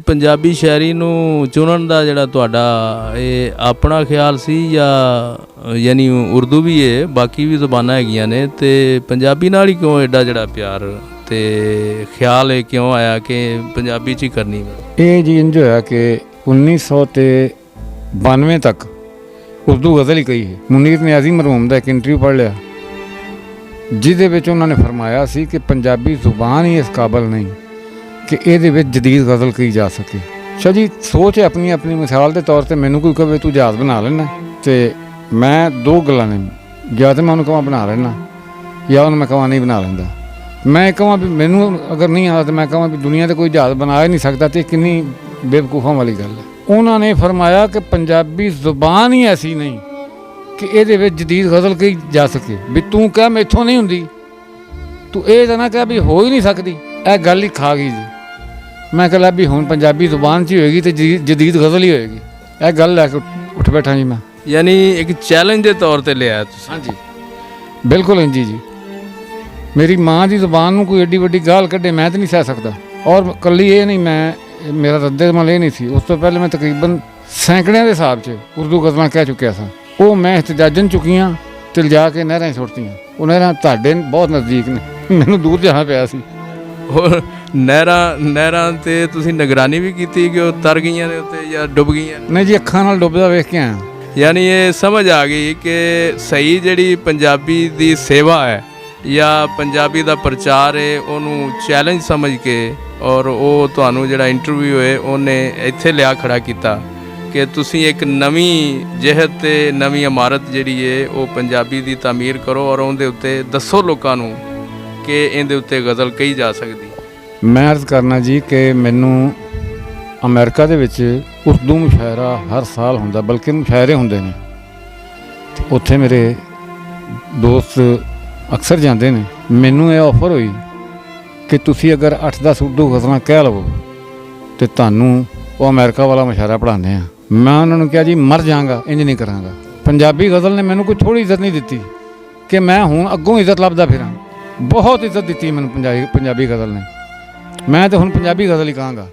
ਪੰਜਾਬੀ ਸ਼ਾਇਰੀ ਨੂੰ ਚੁਣਨ ਦਾ ਜਿਹੜਾ ਤੁਹਾਡਾ ਇਹ ਆਪਣਾ ਖਿਆਲ ਸੀ ਜਾਂ ਯਾਨੀ ਉਰਦੂ ਵੀ ਹੈ, ਬਾਕੀ ਵੀ ਜ਼ੁਬਾਨਾਂ ਹੈਗੀਆਂ ਨੇ, ਤੇ ਪੰਜਾਬੀ ਨਾਲ ਹੀ ਕਿਉਂ ਐਡਾ ਜਿਹੜਾ ਪਿਆਰ ਤੇ ਖਿਆਲ ਇਹ ਕਿਉਂ ਆਇਆ ਕਿ ਪੰਜਾਬੀ 'ਚ ਹੀ ਕਰਨੀ? ਇਹ ਜੀ ਇੰਝ ਹੋਇਆ ਕਿ 1992 ਤੱਕ ਉਰਦੂ ਗਜ਼ਲ ਹੀ ਕਹੀ ਹੈ। ਮੁਨੀਰ ਨਿਆਜ਼ੀ ਮਰਹੂਮ ਦਾ ਇੱਕ ਇੰਟਰਵਿਊ ਪੜ੍ਹ ਲਿਆ, ਜਿਹਦੇ ਵਿੱਚ ਉਹਨਾਂ ਨੇ ਫਰਮਾਇਆ ਸੀ ਕਿ ਪੰਜਾਬੀ ਜ਼ੁਬਾਨ ਹੀ ਇਸ ਕਾਬਲ ਨਹੀਂ ਕਿ ਇਹਦੇ ਵਿੱਚ ਜਦੀਦ ਗਜ਼ਲ ਕਹੀ ਜਾ ਸਕੇ। ਅੱਛਾ ਜੀ, ਸੋਚ ਹੈ ਆਪਣੀ ਆਪਣੀ। ਮਿਸਾਲ ਦੇ ਤੌਰ 'ਤੇ ਮੈਨੂੰ ਕੋਈ ਕਹੇ ਤੂੰ ਜਹਾਜ਼ ਬਣਾ ਲੈਣਾ, ਤੇ ਮੈਂ ਦੋ ਗੱਲਾਂ ਨੇ, ਜਾਂ ਤਾਂ ਮੈਂ ਉਹਨੂੰ ਕਹਾਂ ਬਣਾ ਲੈਣਾ, ਜਾਂ ਉਹਨੂੰ ਮੈਂ ਕਹਾਂ ਨਹੀਂ ਬਣਾ ਲੈਂਦਾ। ਮੈਂ ਕਹਾਂ ਵੀ ਮੈਨੂੰ ਅਗਰ ਨਹੀਂ ਆਦਾ ਤਾਂ ਮੈਂ ਕਹਾਂ ਵੀ ਦੁਨੀਆ 'ਤੇ ਕੋਈ ਜਹਾਜ਼ ਬਣਾ ਹੀ ਨਹੀਂ ਸਕਦਾ, ਤੇ ਕਿੰਨੀ ਬੇਵਕੂਫਾਂ ਵਾਲੀ ਗੱਲ ਹੈ। ਉਹਨਾਂ ਨੇ ਫਰਮਾਇਆ ਕਿ ਪੰਜਾਬੀ ਜ਼ੁਬਾਨ ਹੀ ਐਸੀ ਨਹੀਂ ਕਿ ਇਹਦੇ ਵਿੱਚ ਜਦੀਦ ਗਜ਼ਲ ਕਹੀ ਜਾ ਸਕੇ। ਵੀ ਤੂੰ ਕਹਿ ਮੈਥੋਂ ਨਹੀਂ ਹੁੰਦੀ, ਤੂੰ ਇਹ ਤਾਂ ਨਾ ਕਹਿ ਵੀ ਹੋ ਹੀ ਨਹੀਂ ਸਕਦੀ। ਇਹ ਗੱਲ ਹੀ ਖਾ ਗਈ ਜੀ। ਮੈਂ ਕਿਹਾ ਵੀ ਹੁਣ ਪੰਜਾਬੀ ਜ਼ੁਬਾਨ 'ਚ ਹੀ ਹੋਏਗੀ ਤੇ ਜਦੀਦ ਗਜ਼ਲ ਹੀ ਹੋਏਗੀ। ਇਹ ਗੱਲ ਲੈ ਕੇ ਉੱਠ ਬੈਠਾ ਜੀ ਮੈਂ। ਯਾਨੀ ਇੱਕ ਚੈਲੰਜ ਦੇ ਤੌਰ 'ਤੇ ਲਿਆ ਤੁਸੀਂ? ਹਾਂਜੀ, ਬਿਲਕੁਲ ਇੰਜੀ ਜੀ। ਮੇਰੀ ਮਾਂ ਦੀ ਜ਼ੁਬਾਨ ਨੂੰ ਕੋਈ ਐਡੀ ਵੱਡੀ ਗਾਲ ਕੱਢੇ ਮੈਂ ਤਾਂ ਨਹੀਂ ਸਹਿ ਸਕਦਾ। ਔਰ ਇਕੱਲੀ ਇਹ ਨਹੀਂ, ਮੇਰਾ ਰੱਦੇ ਮਲ ਇਹ ਨਹੀਂ ਸੀ। ਉਸ ਤੋਂ ਪਹਿਲੇ ਮੈਂ ਤਕਰੀਬਨ ਸੈਂਕੜਿਆਂ ਦੇ ਹਿਸਾਬ 'ਚ ਉਰਦੂ ਗਜ਼ਲਾਂ ਕਹਿ ਚੁੱਕਿਆ ਸਾਂ। ਉਹ ਮੈਂ ਇhtਜਾਜਨ ਚੁੱਕੀਆਂ ਤੇ ਲਿਜਾ ਕੇ ਨਹਿਰਾਂ 'ਚ ਸੁੱਟਤੀਆਂ। ਉਹ ਨਹਿਰਾਂ ਤੁਹਾਡੇ ਬਹੁਤ ਨਜ਼ਦੀਕ ਨੇ, ਮੈਨੂੰ ਦੂਰ ਜਾਣਾ ਪਿਆ ਸੀ। ਹੋਰ ਨਹਿਰਾਂ ਤੇ ਤੁਸੀਂ ਨਿਗਰਾਨੀ ਵੀ ਕੀਤੀ ਕਿ ਉਹ ਤਰ ਗਈਆਂ ਨੇ ਉੱਤੇ ਜਾਂ ਡੁੱਬ ਗਈਆਂ? ਨਹੀਂ ਜੀ, ਅੱਖਾਂ ਨਾਲ ਡੁੱਬਦਾ ਵੇਖ ਕੇ ਆਇਆ। ਯਾਨੀ ਇਹ ਸਮਝ ਆ ਗਈ ਕਿ ਸਹੀ ਜਿਹੜੀ ਪੰਜਾਬੀ ਦੀ ਸੇਵਾ ਹੈ ਜਾਂ ਪੰਜਾਬੀ ਦਾ ਪ੍ਰਚਾਰ ਹੈ, ਉਹਨੂੰ ਚੈਲੰਜ ਸਮਝ ਕੇ, ਔਰ ਉਹ ਤੁਹਾਨੂੰ ਜਿਹੜਾ ਇੰਟਰਵਿਊ ਹੈ ਉਹਨੇ ਇੱਥੇ ਲਿਆ ਖੜਾ ਕੀਤਾ ਕਿ ਤੁਸੀਂ ਇੱਕ ਨਵੀਂ ਜਿਹਤ ਤੇ ਨਵੀਂ ਇਮਾਰਤ ਜਿਹੜੀ ਹੈ ਉਹ ਪੰਜਾਬੀ ਦੀ ਤਾਮੀਰ ਕਰੋ, ਔਰ ਉਹਦੇ ਉੱਤੇ ਦੱਸੋ ਲੋਕਾਂ ਨੂੰ ਕਿ ਇਹਦੇ ਉੱਤੇ ਗਜ਼ਲ ਕਹੀ ਜਾ ਸਕਦੀ। ਮੈਂ ਅਰਜ਼ ਕਰਨਾ ਜੀ ਕਿ ਮੈਨੂੰ ਅਮਰੀਕਾ ਦੇ ਵਿੱਚ ਉਰਦੂ ਮੁਸ਼ਾਇਰਾ ਹਰ ਸਾਲ ਹੁੰਦਾ, ਬਲਕਿ ਮੁਸ਼ਾਇਰੇ ਹੁੰਦੇ ਨੇ। ਉੱਥੇ ਮੇਰੇ ਦੋਸਤ ਅਕਸਰ ਜਾਂਦੇ ਨੇ। ਮੈਨੂੰ ਇਹ ਆਫਰ ਹੋਈ ਕਿ ਤੁਸੀਂ ਅਗਰ 8-10 ਉਰਦੂ ਗਜ਼ਲਾਂ ਕਹਿ ਲਵੋ ਤੇ ਤੁਹਾਨੂੰ ਉਹ ਅਮਰੀਕਾ ਵਾਲਾ ਮੁਸ਼ਾਇਰਾ ਪੜ੍ਹਾਉਂਦੇ ਆ। ਮੈਂ ਉਹਨਾਂ ਨੂੰ ਕਿਹਾ ਜੀ ਮਰ ਜਾਵਾਂਗਾ, ਇੰਜ ਨਹੀਂ ਕਰਾਂਗਾ। ਪੰਜਾਬੀ ਗਜ਼ਲ ਨੇ ਮੈਨੂੰ ਕੋਈ ਥੋੜ੍ਹੀ ਇੱਜ਼ਤ ਨਹੀਂ ਦਿੱਤੀ ਕਿ ਮੈਂ ਹੁਣ ਅੱਗੋਂ ਇੱਜ਼ਤ ਲੱਭਦਾ ਫਿਰਾਂ। ਬਹੁਤ ਇੱਜ਼ਤ ਦਿੱਤੀ ਮੈਨੂੰ ਪੰਜਾਬੀ ਗਜ਼ਲ ਨੇ। ਮੈਂ ਤਾਂ ਹੁਣ ਪੰਜਾਬੀ ਗਜ਼ਲ ਹੀ ਕਹਾਂਗਾ।